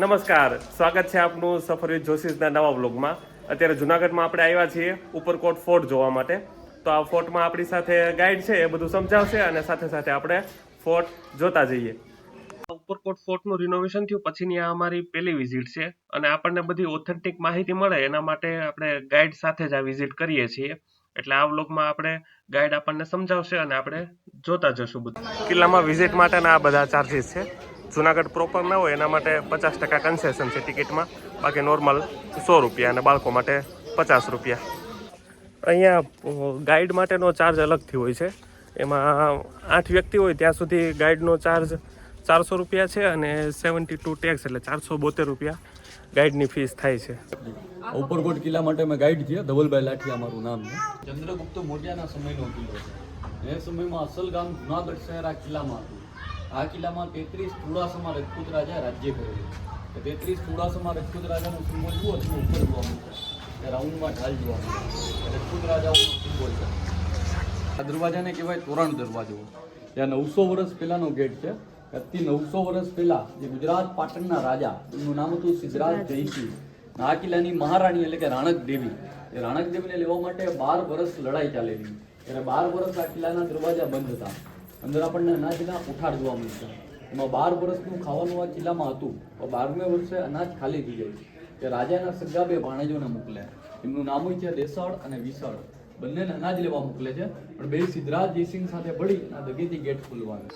નમસ્કાર, સ્વાગત છે આપનું સફર વિથ જોશીસના નવા વ્લોગમાં. અત્યારે જુનાગઢમાં આપણે આવ્યા છીએ ઉપરકોટ ફોર્ટ જોવા માટે. તો આ ફોર્ટમાં આપણી સાથે ગાઈડ છે, એ બધું સમજાવશે અને સાથે સાથે આપણે ફોર્ટ જોતા જઈએ. ઉપરકોટ ફોર્ટનું રિનોવેશન થયું પછીની આ અમારી પહેલી વિઝિટ છે અને આપણને બધી ઓથેન્ટિક માહિતી મળે એના માટે આપણે ગાઈડ સાથે જ આ વિઝિટ કરીએ છીએ. એટલે આ વ્લોગમાં આપણે ગાઈડ આપણને સમજાવશે અને આપણે જોતા જશું બધું. કિલ્લામાં વિઝિટ માટેના આ બધા ચાર્જીસ છે. જુનાગઢ પ્રોપર ના હોય એના માટે 50% કન્સેશન છે ટિકિટમાં, બાકી નોર્મલ 100 રૂપિયા અને બાળકો માટે 50 રૂપિયા. અહીંયા ગાઈડ માટેનો ચાર્જ અલગથી હોય છે. એમાં 8 વ્યક્તિ હોય ત્યાં સુધી ગાઈડનો ચાર્જ 400 રૂપિયા છે અને 72 ટેક્સ એટલે 472 રૂપિયા ગાઈડની ફીસ થાય છે. ઉપરકોટ કિલ્લા માટે અમે ગાઈડ છીએ. ધવલભાઈ લાઠી અમારું નામ છે. ચંદ્રગુપ્ત મૌર્યના સમયનો કિલ્લો છે. એ સમયમાં અસલ ગામ જુનાગઢ શહેર આ કિલ્લામાં હતું. આ કિલ્લામાં 33 ચુડાસમા રજપૂત રાજા રાજ્ય કરેલું. 33 ચુડાસમા રજપૂત રાજાનું સિમ્બોલ જુઓ તમે ઉપર જોવા મળશે. રાઉન્ડમાં ઢાલ જોવા મળશે. રજપૂત રાજાઓનો સિમ્બોલ છે. આ દરવાજાને કહેવાય તોરણ દરવાજો. ત્યાં 900 વર્ષ પહેલાંનો ગેટ છે. આજથી 900 વર્ષ પહેલાં જે ગુજરાત પાટણના રાજા, એમનું નામ હતું સિદ્ધરાજ જયસિંહ. આ કિલ્લાની મહારાણી એટલે કે રાણક દેવી. એ રાણક દેવીને લેવા માટે 12 વર્ષ લડાઈ ચાલેલી. ત્યારે 12 વર્ષ આ કિલ્લાના દરવાજા બંધ હતા. અંદર આપણને અનાજના ઉઠાડ જોવા મળશે. એમાં 12 વર્ષનું ખાવાનું આ કિલ્લામાં હતું. 12મે વર્ષે અનાજ ખાલી થઈ જાય કે રાજાના સગા બે ભાણેજોને મોકલે. એમનું નામ હોય છે દેસળ અને વિસળ. બંનેને અનાજ લેવા મોકલે છે, પણ બે સિદ્ધરાજ જયસિંહ સાથે ભળી આ દગેથી ગેટ ખોલવાનું.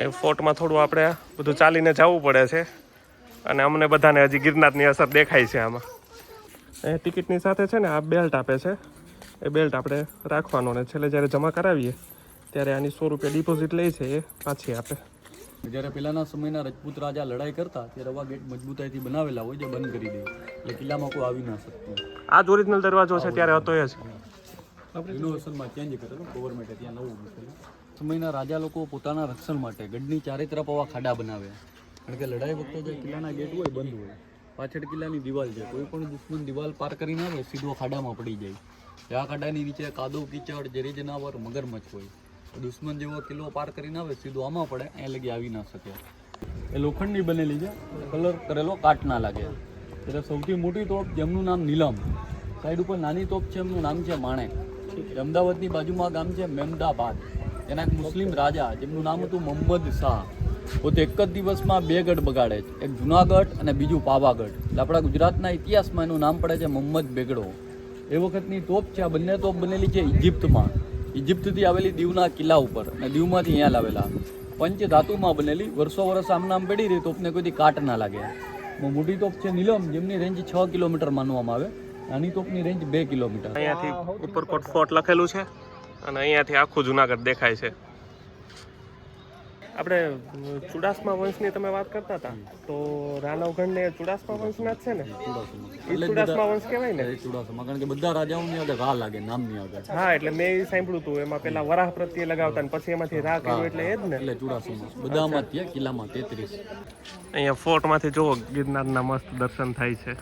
એ ફોર્ટમાં થોડું આપણે બધું ચાલીને જવું પડે છે અને અમને બધાને હજી ગિરનારની અસર દેખાય છે આમાં. એ ટિકિટની સાથે છે ને આ બેલ્ટ આપે છે. એ બેલ્ટ આપણે રાખવાનો ને છેલ્લે જ્યારે જમા કરાવીએ ત્યારે આની 100 રૂપિયા ડિપોઝિટ લે છે, એ પાછી આપે. જ્યારે પહેલાના સમયના રજપૂત રાજા લડાઈ કરતા ત્યારે આવા ગેટ મજબૂતાઈથી બનાવેલા હોય જે બંધ કરી દે એટલે કિલ્લામાં કોઈ આવી ના શકતું. આ જ ઓરિજિનલ દરવાજો છે ત્યારે હતો એ જ. રિનોવેશનમાં ચેન્જ કરેલું ગવર્મેન્ટે, ત્યાં નવું મૂકેલું. સમયના રાજા લોકો પોતાના રક્ષણ માટે ગઢની ચારે તરફ આવા ખાડા બનાવ્યા. કારણ કે લડાઈ વખતે જે કિલ્લાના ગેટ હોય બંધ હોય, પાછળ કિલ્લાની દિવાલ છે, કોઈ પણ દુશ્મન દિવાલ પાર કરીને આવે સીધો ખાડામાં પડી જાય. આ ખાડાની નીચે કાદવ કીચડ, ઝેરી જનાવર, મગરમચ્છ હોય. દુશ્મન જેવો કિલ્લો પાર કરીને આવે સીધો આમાં પડે, અહીંયા લગી આવી ના શકે. એ લોખંડની બનેલી છે, કલર કરેલો કાટ ના લાગે. એટલે સૌથી મોટી તોપ જેમનું નામ નીલમ, સાઈડ ઉપર નાની તોપ છે એમનું નામ છે માણેક. અમદાવાદની બાજુમાં ગામ છે મેમદાબાદ. એના એક મુસ્લિમ રાજા જેમનું નામ હતું મોહમ્મદ શાહ, પોતે એક જ દિવસમાં 2 ગઢ બગાડે છે, એક જુનાગઢ અને બીજું પાવાગઢ. એટલે આપણા ગુજરાતના ઇતિહાસમાં એનું નામ પડે છે મોહમ્મદ બેગડો. એ વખતની તોપ છે. આ બંને તોપ બનેલી છે ઇજિપ્તમાં. ઇજિપ્તથી આવેલી દીવના કિલ્લા ઉપર અને દીવમાંથી અહીંયા લાવેલા. પંચ ધાતુમાં બનેલી, વર્ષો વર્ષ આમ નામ પડી રહી, તોપને કોઈથી કાટ ના લાગે. મોટી તોપ છે નીલમ, જેમની રેન્જ 6 કિલોમીટર માનવામાં આવે. નાની તોપની રેન્જ 2 કિલોમીટર. અહીંયાથી ઉપરકોટ ફોર્ટ લખેલું છે અને અહીંયાથી આખું જુનાગઢ દેખાય છે. આપણે ચુડાસમા વંશની તમે વાત કરતા હતા, તો રાનવગઢને ચુડાસમા વંશના જ છે ને? ચુડાસમા વંશ કહેવાય ને? ચુડાસમા, કારણ કે બધા રાજાઓની આગળ રા લાગે નામની આગળ. હા, એટલે મેં એ સાંભળ્યું હતું, એમાં પેલા વરાહ પ્રત્યે લગાવતા ને પછી એમાંથી રા કર્યું એટલે એ જ ને? એટલે ચુડાસમા બધામાં ત્યાં કિલ્લામાં 33. અહીંયા ફોર્ટમાંથી જુઓ ગિરનારના મસ્ત દર્શન થાય છે.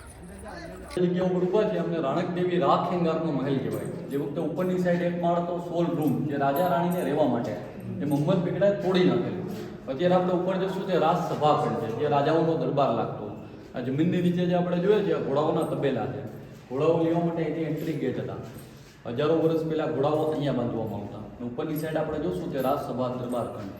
જગ્યા ઉપર ઉભા છે અમને રાણક દેવી રાત ખેંગારનો મહેલ કહેવાય. જે વખતે ઉપરની સાઈડ એક માળ તો સોલ રૂમ, જે રાજા રાણીને રહેવા માટે, એ મોહમ્મદ બેગડાએ તોડી નાખેલું. અત્યારે આપણે ઉપર જશું તે રાજસભા પણ છે, જે રાજાઓનો દરબાર લાગતો. આ જમીનની નીચે જે આપણે જોઈએ છીએ ઘોડાઓના તબેલા છે. ઘોડાઓ લેવા માટે અહીંથી એન્ટ્રી ગેટ હતા. હજારો વર્ષ પહેલા ઘોડાઓ અહીંયા બાંધવામાં આવતા. ઉપરની સાઈડ આપણે જોશું તે રાજસભા દરબાર ખંડ.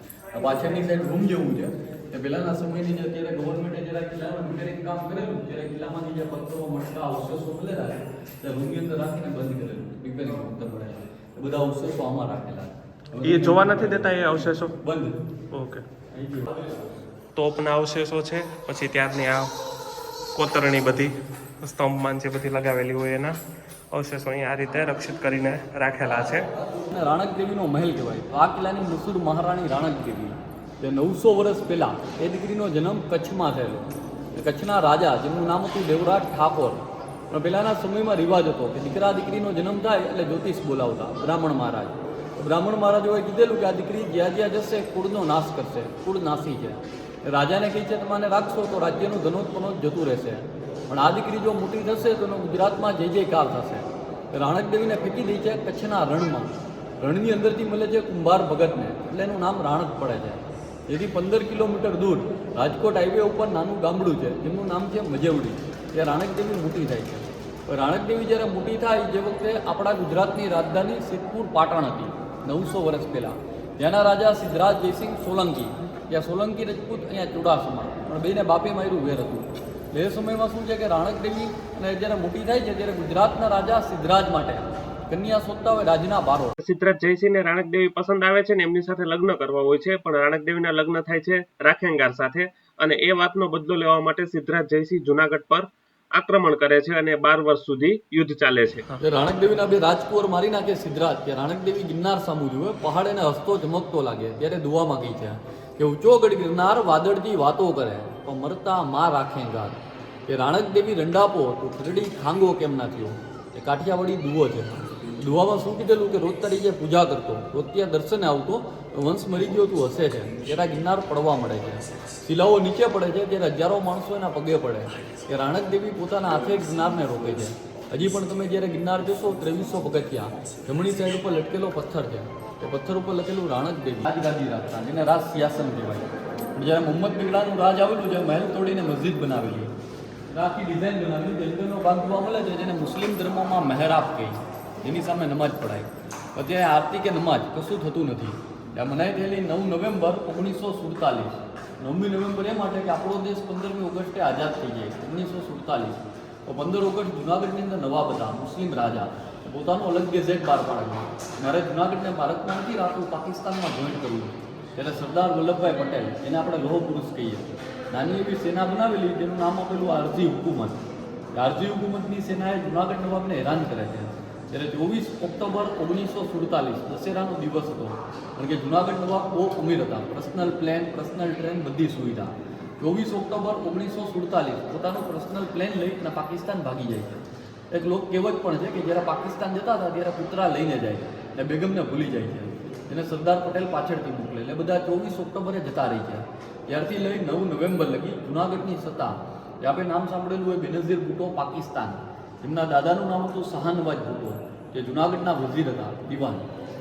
પાછળની સાઈડ રૂમ જેવું છે. એ પહેલાના સમયની જે અત્યારે ગવર્મેન્ટે જરા કિલ્લાનું રિપેરિંગ કામ કરેલું, ત્યારે કિલ્લામાંથી જે પથ્થરો, મટકા, અવશેષો મળેલા છે તે રૂમની અંદર રાખીને બંધ કરેલું. રિપેરિંગ વખતે મળેલા એ બધા અવશેષો આમાં રાખેલા. એ જોવા નથી દેતા એ અવશેષો? બંધ. ઓકે. તોપના અવશેષો છે, પછી ત્યારની આ કોતરણી બધી સ્તંભમાન છે બધી લગાવેલી હોય એના અવશેષો અહીંયા આ રીતે રક્ષિત કરીને રાખેલા છે. રાણક દેવીનો મહેલ કહેવાય. આ કિલ્લાની મશહૂર મહારાણી રાણક દેવી, જે 900 વર્ષ પહેલાં એ દીકરીનો જન્મ કચ્છમાં થયેલો. કચ્છના રાજા જેમનું નામ હતું દેવરાજ ઠાકોર. પણ પહેલાંના સમયમાં રિવાજ હતો કે દીકરા દીકરીનો જન્મ થાય એટલે જ્યોતિષ બોલાવતા બ્રાહ્મણ મહારાજ. બ્રાહ્મણ મહારાજોએ કીધેલું કે આ દીકરી જ્યાં જ્યાં જશે કુળનો નાશ કરશે, કુળ નાસી છે. રાજાને કહે છે તમારે રાખશો તો રાજ્યનું ધનોત્પનોત જતું રહેશે, પણ આ દીકરી જો મોટી થશે તો ગુજરાતમાં જય જયકાર થશે. રાણક દેવીને ફેંકી દઈ છે કચ્છના રણમાં. રણની અંદરથી મળે છે કુંભાર ભગતને, એટલે એનું નામ રાણક પડે છે. જેથી 15 કિલોમીટર દૂર રાજકોટ હાઈવે ઉપર નાનું ગામડું છે જેમનું નામ છે મજેવડી. ત્યાં રાણકદેવી મોટી થાય છે. રાણકદેવી જ્યારે મોટી થાય જે વખતે આપણા ગુજરાતની રાજધાની સિદ્ધપુર પાટણ હતી 900 વર્ષ પહેલાં. ત્યાંના રાજા સિદ્ધરાજ જયસિંહ સોલંકી, ત્યાં સોલંકી રજપૂત, અહીંયા ચુડાસમા, પણ બેને બાપે માર્યું વેર હતું. એ સમયમાં શું છે કે રાણકદેવી અને જ્યારે મોટી થાય છે ત્યારે ગુજરાતના રાજા સિદ્ધરાજ માટે કન્યા શોધતા હોય રાજના બારો. સિદ્ધરાજ જયસિંહ ને રાણકદેવી પસંદ આવે છે ને એમની સાથે લગ્ન કરવા હોય છે, પણ રાણકદેવીના લગ્ન થાય છે રાખેંગાર સાથે, અને એ વાતનો બદલો લેવા માટે સિદ્ધરાજ જયસિંહ જુનાગઢ પર આક્રમણ કરે છે અને 12 વર્ષ સુધી યુદ્ધ ચાલે છે. રાણકદેવીના બે રાજકુંવર મારી નાખે સિદ્ધરાજ કે રાણકદેવી ગિરનાર સામું જુએ, પહાડ એને હસતો ચમકતો લાગે ત્યારે દુઆ માંગી છે કે ઊંચો ગઢ ગિરનાર વાદળથી વાતો કરે પણ મરતા માં રાખેંગાર. કે રાણકદેવી રંડાપો તો ખરડી ખાંગો કેમ ના થયો. એ કાઠિયાવાડી દુઓ છે. દુઆમાં શું કીધેલું કે રોજ તારી જે પૂજા કરતો, રોજ ત્યાં દર્શને આવતો, વંશ મરી ગયો તું હસે છે ત્યારે ગિરનાર પડવા મળે છે. શિલાઓ નીચે પડે છે ત્યારે હજારો માણસો એના પગે પડે. કે રાણકદેવી પોતાના હાથે ગિરનારને રોકે છે. હજી પણ તમે જ્યારે ગિરનાર જોશો 2300 પગથિયા, જમણી સાઈડ ઉપર લટકેલો પથ્થર છે. એ પથ્થર ઉપર લખેલું રાણકદેવી રાજગાદી રાખતા, જેને રાજ સિંહાસન કહેવાય. પણ જ્યારે મોહમ્મદ બિગડાનું રાજ આવેલું છે, મહેલ તોડીને મસ્જિદ બનાવેલી, આખી ડિઝાઇન બનાવેલી, જંગલનો ભાગ જોવા મળે છે જેને મુસ્લિમ ધર્મમાં મહેરાબ કહી, જેની સામે નમાજ પઢાય. અત્યારે આરતી કે નમાજ કશું થતું નથી. ત્યાં મનાઈ થયેલી 9 નવેમ્બર 1947. 9મી નવેમ્બર એ માટે કે આપણો દેશ 15મી ઓગસ્ટે આઝાદ થઈ જાય 1947. તો 15 ઓગસ્ટ જુનાગઢની અંદર નવાબ હતા, મુસ્લિમ રાજા, પોતાનું અલગ ગેઝેટ બહાર પાડેલું. મારે જુનાગઢને ભારતમાં નથી રાખવું, પાકિસ્તાનમાં જોઈન્ટ કરવું. ત્યારે સરદાર વલ્લભભાઈ પટેલ, એને આપણે લોહ પુરુષ કહીએ, નાની એવી સેના બનાવેલી જેનું નામ આપેલું આરજી હુકુમત. આરજી હુકુમતની સેનાએ જુનાગઢ નવાબને હેરાન કરે છે. ત્યારે 24 ઓક્ટોબર 1947 દશેરાનો દિવસ હતો. કારણ કે જુનાગઢ નવાબ બહુ અમીર હતા, પર્સનલ પ્લેન, પર્સનલ ટ્રેન, બધી સુવિધા. 24 ઓક્ટોબર 1947 પોતાનું પર્સનલ પ્લેન લઈ અને પાકિસ્તાન ભાગી જાય છે. એક લોક કહેવત પણ છે કે જ્યારે પાકિસ્તાન જતા હતા ત્યારે કૂતરા લઈને જાય અને બેગમને ભૂલી જાય છે. એને સરદાર પટેલ પાછળથી મોકલે, એટલે બધા 24 ઓક્ટોબરે જતા રહી છે. ત્યારથી લઈ 9 નવેમ્બર લગી જુનાગઢની સત્તા, જે આપણે નામ સાંભળેલું હોય બેનઝીર ભૂટ્ટો પાકિસ્તાન, એમના દાદાનું નામ હતું શાહનવાજ ભૂટ્ટો, જે જુનાગઢના વઝીર હતા, દિવાન.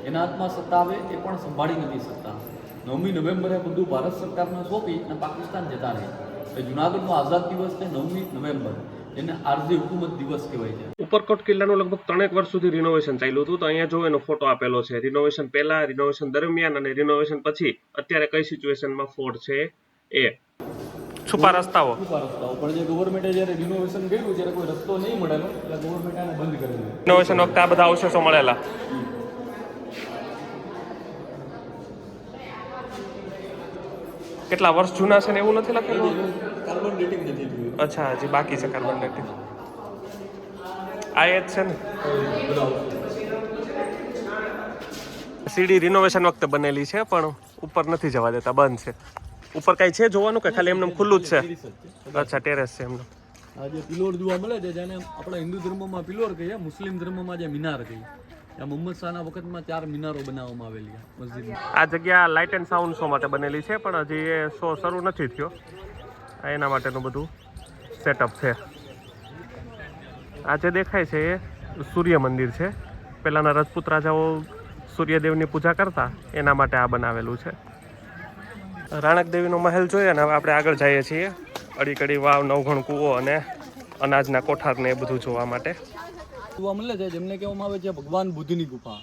એના હાથમાં સત્તા આવે એ પણ સંભાળી નથી શકતા. 9મી નવેમ્બરે બધું ભારત સરકારને સોંપી અને પાકિસ્તાન જતા રહે. એ જુનાગઢનો આઝાદ દિવસ છે 9મી નવેમ્બર, એને આરજી હુકુમત દિવસ કહેવાય છે. ઉપરકોટ કિલ્લાનું લગભગ 3 વર્ષ સુધી રિનોવેશન ચાલ્યું હતું. તો અહીંયા જો એનો ફોટો આપેલો છે, રિનોવેશન પહેલા, રિનોવેશન દરમિયાન અને રિનોવેશન પછી અત્યારે કઈ સિચ્યુએશનમાં ફોર્ટ છે એ. છુપા રસ્તાઓ પણ જે ગવર્મેન્ટે જ્યારે રિનોવેશન કર્યું ત્યારે કોઈ રસ્તો નહીં મળેલો, એટલે ગવર્મેન્ટ આને બંધ કરી દીધું. રિનોવેશન વખતે આ બધા અવશેષો મળેલા. કેટલા વર્ષ જૂના છે ને એવું નથી લખેલું? કાર્બન ડેટિંગ નથી થયું. અચ્છા, હજી બાકી છે કાર્બન ડેટિંગ. આ એ જ છે ને સીડી રિનોવેશન વખતે બનેલી છે, પણ ઉપર નથી જવા દેતા, બંધ છે. ઉપર કઈ છે જોવાનું કે ખાલી એમને ખુલ્લું જ છે? અચ્છા, ટેરેસ છે એમનો. આ જે પિલોર જોવા મળે છે જેને આપણા હિન્દુ ધર્મમાં પિલોર કહીએ, મુસ્લિમ ધર્મમાં જે મિનાર કહીએ. ત્યાં મોહમ્મદ શાહના વખતમાં 4 મિનારો બનાવવામાં આવેલી મસ્જિદની. આ જગ્યા લાઇટ એન્ડ સાઉન્ડ શો માટે બનેલી છે, પણ હજી એ શો શરૂ નથી થયો. એના માટેનું બધું સેટઅપ છે. આ જે દેખાય છે એ સૂર્ય મંદિર છે. પહેલાંના રજપૂત રાજાઓ સૂર્યદેવની પૂજા કરતા, એના માટે આ બનાવેલું છે. રાણકદેવીનો મહેલ જોઈએ અને હવે આપણે આગળ જઈએ છીએ અડીકડી વાવ, નવઘણ કૂવો અને અનાજના કોઠારને એ બધું જોવા માટે. જોવા મળે છે જેમને કહેવામાં આવે છે ભગવાન બુદ્ધની ગુફા.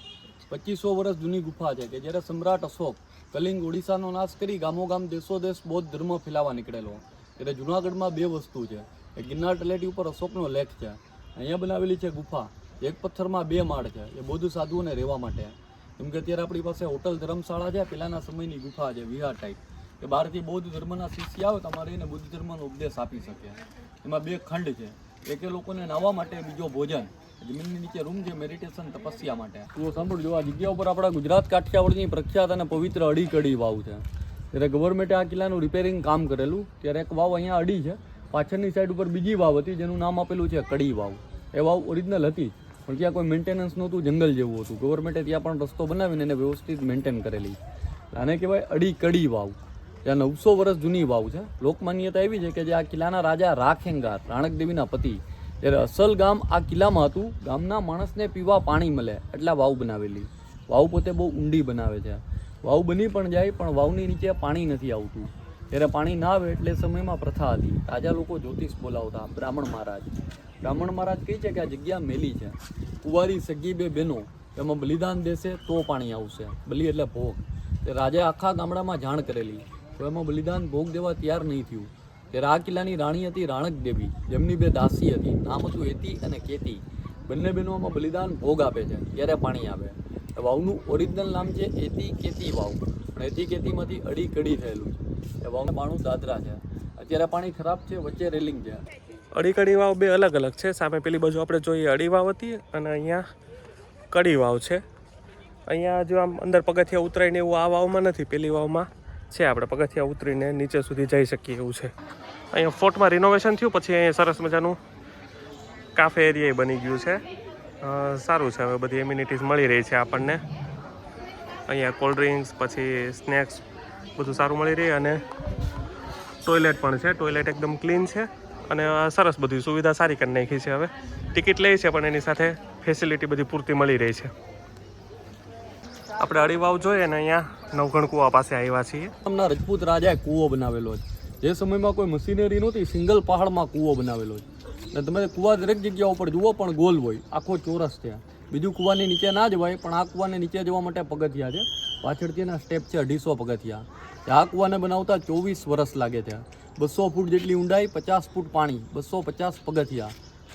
2500 વર્ષ જૂની ગુફા છે કે જ્યારે સમ્રાટ અશોક કલિંગ ઓડિશાનો નાશ કરી ગામોગામ દેશો દેશ બૌદ્ધ ધર્મ ફેલાવા નીકળેલો. એટલે જુનાગઢમાં 2 વસ્તુ છે. એક ગિરનાર તળેટી ઉપર અશોકનો લેખ છે, અહીંયા બનાવેલી છે ગુફા. એક પથ્થરમાં 2 માળ છે, એ બૌદ્ધ સાધુઓને રહેવા માટે. કેમ કે અત્યારે આપણી પાસે હોટલ ધર્મશાળા છે, પહેલાંના સમયની ગુફા છે, વિહાર ટાઈપ, કે બહારથી બૌદ્ધ ધર્મના શિષ્ય આવે તમારે એને બુદ્ધ ધર્મનો ઉપદેશ આપી શકે. એમાં 2 ખંડ છે, એક એ લોકોને નાહવા માટે, બીજો ભોજન. જમીનની નીચે રૂમ છે મેડિટેશન તપસ્યા માટે. તો સાંભળજો, આ જગ્યા ઉપર આપણા ગુજરાત કાઠિયાવાડની પ્રખ્યાત અને પવિત્ર અડીકડી વાવ છે. ત્યારે ગવર્મેન્ટે આ કિલ્લાનું રિપેરિંગ કામ કરેલું, ત્યારે એક વાવ અહીંયા અડી છે, પાછળની સાઈડ ઉપર બીજી વાવ હતી જેનું નામ આપેલું છે કડી વાવ. એ વાવ ઓરિજિનલ હતી, પણ ત્યાં કોઈ મેન્ટેનન્સ નહોતું, જંગલ જેવું હતું. ગવર્મેન્ટે ત્યાં પણ રસ્તો બનાવીને એને વ્યવસ્થિત મેન્ટેન કરેલી. આને કહેવાય અડીકડી વાવ. ત્યાં 900 વર્ષ જૂની વાવ છે. લોકમાન્યતા એવી છે કે જે આ કિલ્લાના રાજા રાખેંગાર, રાણકદેવીના પતિ, જ્યારે અસલ ગામ આ કિલ્લામાં હતું, ગામના માણસને પીવા પાણી મળે એટલે વાવ બનાવેલી. વાવ પોતે બહુ ઊંડી બનાવે છે. વાવ બની પણ જાય, પણ વાવની નીચે પાણી નથી આવતું. ત્યારે પાણી ના આવે એટલે એ સમયમાં પ્રથા હતી. રાજા લોકો જ્યોતિષ બોલાવતા, બ્રાહ્મણ મહારાજ કહે છે કે આ જગ્યા મેલી છે, કુંવારી સગી બે બહેનો એમાં બલિદાન દેશે તો પાણી આવશે. બલિ એટલે ભોગ. તે રાજાએ આખા ગામડામાં જાણ કરેલી, તો એમાં બલિદાન ભોગ દેવા તૈયાર નહીં થયું. ત્યારે આ કિલ્લાની રાણી હતી રાણક દેવી, જેમની બે દાસી હતી, નામ હતું એતી અને કેતી. બંને બહેનોમાં બલિદાન ભોગ આપે છે ત્યારે પાણી આવે. વાવનું ઓરિજિનલ નામ છે એતી કેતી વાવ, પણ એતી કેતીમાંથી અડી કડી થયેલું છે. એ વાવનું પાણું દાદરા છે. અત્યારે પાણી ખરાબ છે, વચ્ચે રેલિંગ છે. અડી કડી વાવ બે અલગ અલગ છે. સામે પેલી બાજુ આપણે જોઈએ અડી વાવ હતી અને અહીંયા કડી વાવ છે. અહીંયા જો આમ અંદર પગથિયા ઉતરાય ને એવું આ વાવમાં નથી, પેલી વાવમાં છે. આપણે પગથિયા ઉતરીને નીચે સુધી જઈ શકીએ એવું છે. અહીંયા ફોર્ટમાં રિનોવેશન થયું પછી અહીંયા સરસ મજાનું કાફે એરિયા બની ગયું છે. સારું છે, હવે બધી એમ્યુનિટીઝ મળી રહી છે આપણને. અહીંયા કોલ્ડ ડ્રિંક્સ પછી સ્નેક્સ બધું સારું મળી રહે અને ટોયલેટ પણ છે. ટોયલેટ એકદમ ક્લીન છે અને સરસ બધી સુવિધા સારી કરી નાખી છે. હવે ટિકિટ લે છે પણ એની સાથે ફેસિલિટી બધી પૂરતી મળી રહી છે. આપણે અડીવાવ જોઈએ ને અહીંયા નવઘણ કુવા પાસે આવ્યા છીએ. ગામના રજપૂત રાજાએ કૂવો બનાવેલો છે. જે સમયમાં કોઈ મશીનરી નહોતી, સિંગલ પહાડમાં કૂવો બનાવેલો છે. અને તમે કૂવા દરેક જગ્યા ઉપર જુઓ પણ ગોલ હોય, આખો ચોરસ છે. બીજું કૂવાની નીચે ના જવાય, પણ આ કૂવાને નીચે જવા માટે પગથિયા છે. પાછળથી એના સ્ટેપ છે 250 પગથિયા. આ કૂવાને બનાવતા 24 વર્ષ લાગે છે. 200 ફૂટ જેટલી ઊંડાઈ, 50 ફૂટ પાણી, 250 પગથિયા.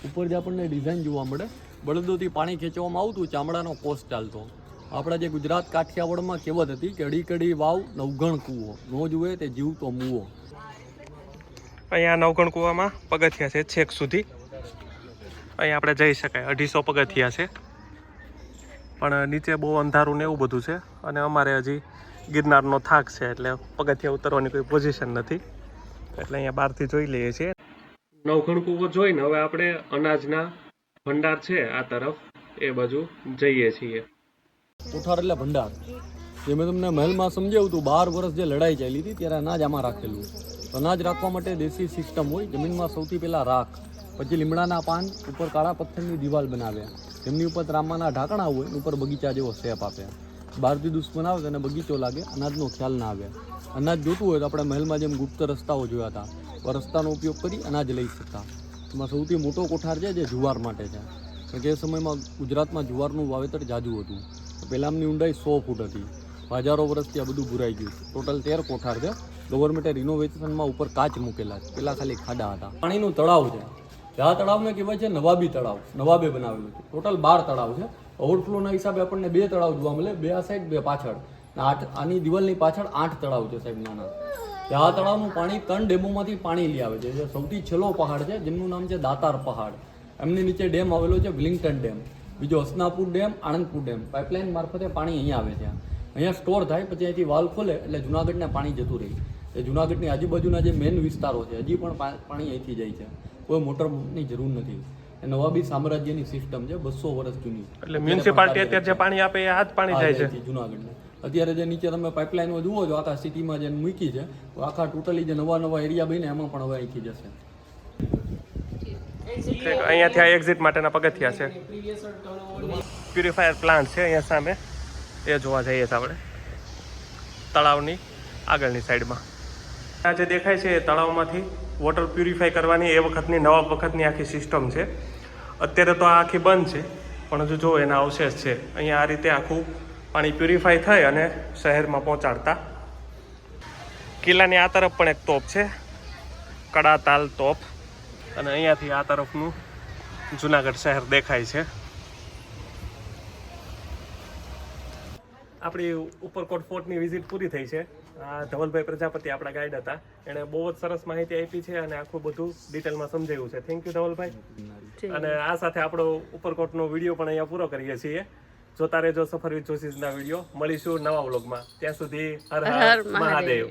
ઉપર જે આપણને ડિઝાઇન જોવા મળે, બળદોથી પાણી ખેંચવામાં આવતું, ચામડાનો કોસ ચાલતો. આપણા જે ગુજરાત કાઠિયાવાડમાં કહેવત હતી કે અડી કડી વાવ નવઘણ કૂવો, નો જુએ તે જીવતો મૂવો. અહીંયા નવઘણ કૂવામાં પગથિયા છે છેક સુધી. અહીંયા આપણે જઈ શકાય. 250 પગથિયા છે, પણ નીચે બહુ અંધારું ને એવું બધું છે. અને અમારે હજી ગિરનારનો થાક છે એટલે પગથિયા ઉતરવાની કોઈ પોઝિશન નથી, એટલે અહીંયા બહારથી જોઈ લઈએ છીએ. નવઘણ કૂવો જોઈને હવે આપણે અનાજના ભંડાર છે આ તરફ, એ બાજુ જઈએ છીએ. કોઠાર એટલે ભંડાર. જે મેં તમને મહેલમાં સમજાવ્યું હતું, 12 વર્ષ જે લડાઈ ચાલી હતી ત્યારે અનાજ આમાં રાખેલું. અનાજ રાખવા માટે દેશી સિસ્ટમ હોય. જમીનમાં સૌથી પહેલાં રાખ, પછી લીમડાના પાન, ઉપર કાળા પથ્થરની દિવાલ બનાવ્યા, જેમની ઉપર ત્રાંબાના ઢાંકણા હોય, ઉપર બગીચા જેવો શેપ આપ્યા. બહારથી દુશ્મન આવે અને બગીચો લાગે, અનાજનો ખ્યાલ ના આવે. અનાજ જોતું હોય તો આપણે મહેલમાં જેમ ગુપ્ત રસ્તાઓ જોયા હતા, તો રસ્તાનો ઉપયોગ કરી અનાજ લઈ શકતા. એમાં સૌથી મોટો કોઠાર છે જે જુવાર માટે છે. કારણ કે એ સમયમાં ગુજરાતમાં જુવારનું વાવેતર જાજુ હતું. પહેલાંની ઊંડાઈ 100 ફૂટ હતી. હજારો વર્ષથી આ બધું ભૂરાઈ ગયું. ટોટલ 13 કોઠાર છે. ગવર્મેન્ટે રિનોવેશનમાં ઉપર કાચ મૂકેલા છે. પહેલાં ખાલી ખાડા હતા. પાણીનું તળાવ છે. આ તળાવને કહેવાય છે નવાબી તળાવ. નવાબે બનાવેલું છે. ટોટલ 12 તળાવ છે. ઓવરફ્લોના હિસાબે આપણને 2 તળાવ જોવા મળે, 2 આ સાઈડ 2 પાછળ. આની દિવાલની પાછળ 8 તળાવ છે સાહેબ, નાના. આ તળાવનું પાણી 3 ડેમોમાંથી પાણી લઈ આવે છે. જે સૌથી છેલ્લો પહાડ છે, જેમનું નામ છે દાતાર પહાડ. એમની નીચે ડેમ આવેલો છે વિલિંગ્ટન ડેમ. બીજો Hasnapur dam, Anandpur dam. Pipeline મારફતે પાણી અહીંયા આવે છે. અહીંયા સ્ટોર થાય, પછી અહીંથી વાલ ખોલે એટલે જુનાગઢને પાણી જતું રહે. એ જુનાગઢની આજુબાજુના જે મેઇન વિસ્તારો છે, હજી પણ પાણી અહીંથી જાય છે. કોઈ મોટરની જરૂર નથી. એ નવાબી સામ્રાજ્યની સિસ્ટમ છે, 200 વર્ષ જૂની. એટલે મ્યુનિસિપાલિટી અત્યારે જે પાણી આપે એ આ જ પાણી જાય છે જુનાગઢને. અત્યારે જે નીચે તમે પાઇપલાઇનો જુઓ છો, આખા સિટીમાં જે મૂકી છે, આખા ટોટલી જે નવા એરિયા બને એમાં પણ હવે અહીંથી જશે. અહીંયાથી આ એક્ઝિટ માટેના પગથિયા છે. પ્યુરિફાયર પ્લાન્ટ છે અહીંયા સામે, એ જોવા જઈએ છીએ આપણે તળાવની આગળની સાઈડમાં. આ જે દેખાય છે એ તળાવમાંથી વોટર પ્યુરિફાય કરવાની એ વખતની નવાબ વખતની આખી સિસ્ટમ છે. અત્યારે તો આ આખી બંધ છે, પણ હજુ જો એના અવશેષ છે. અહીંયા આ રીતે આખું પાણી પ્યુરિફાય થઈ અને શહેરમાં પહોંચાડતા. કિલ્લાની આ તરફ પણ એક તોપ છે, કડાતાલ તોપ, અને અહીંયાથી આ તરફનું જુનાગઢ શહેર દેખાય છે. આપણી ઉપરકોટ ફોર્ટની વિઝિટ પૂરી થઈ છે. આ ધવલભાઈ પ્રજાપતિ આપણા ગાઈડ હતા. એણે બહુ જ સરસ માહિતી આપી છે અને આખું બધું ડિટેલમાં સમજાવ્યું છે. Thank you Dhavalbhai. અને આ સાથે આપણો ઉપરકોટનો વિડીયો પણ અહીંયા પૂરો કરીએ છીએ. જોતા રહેજો સફર વિથ જોશીસના વિડીયો. મળીશું નવા વ્લોગમાં. ત્યાં સુધી હર હર મહાદેવ.